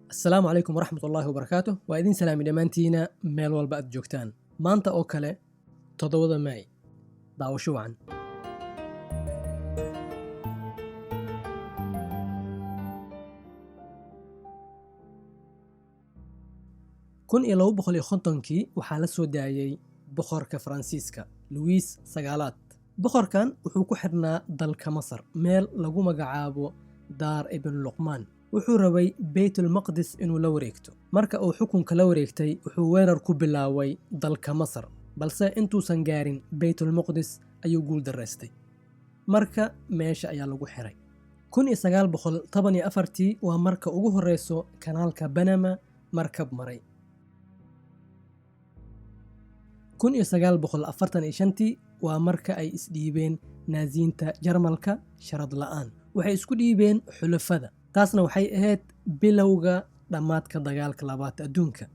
السلام عليكم ورحمة الله وبركاته وإذن سلام دمانتينا ميل والبأد جوكتان مانتا أوكالي تضوضا معي داوشو عن كن إلو بخلي خنطنكي وحالة دايي بخورك فرانسيسكا لويس سقالات بخور كان وحوكو حرنا دالك مصر ميل لغو مقعابو دار ابن لقمان wuxuu rabay Baytul Maqdis inuu la wareegto marka uu xukunka la wareegtay wuxuu weerar ku bilaaway dalka Masar balse intuusan gaarin Baytul Maqdis ayuu guul dareystay marka meesha ayaa lagu xiray 1914 waa marka ugu horeyso kanaalka Panama markab maray 1945 waa marka ay isdhiibeen naaziinta Jarmalka sharad la'aan waxay isku dhiibeen xulafada taasna waxay ahayd bilowga dhamaadka dagaalka labaad adduunka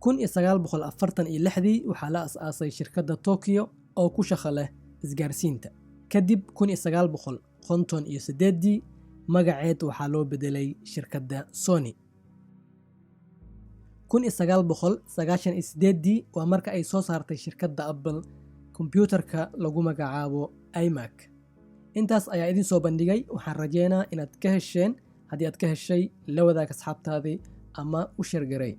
1946 waxaa la aasaasay shirkadda Tokyo oo ku shaqo leh isgaarsiinta kadib 1958 magaceed waxaa loo bedelay shirkadda Sony 1998 waa marka ay soo saartay shirkadda Apple kombiyuutarka lagu magacaabo iMac intaas ayaa idin soo bandhigay waxaan rajeynaa inaad ka hesheen haddii aad ka heshay la wadaag asxaabtaadii ama u share garay.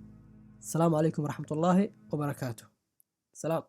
Assalaamu calaykum waraxmatullaahi wabarakaatuh. Salaam.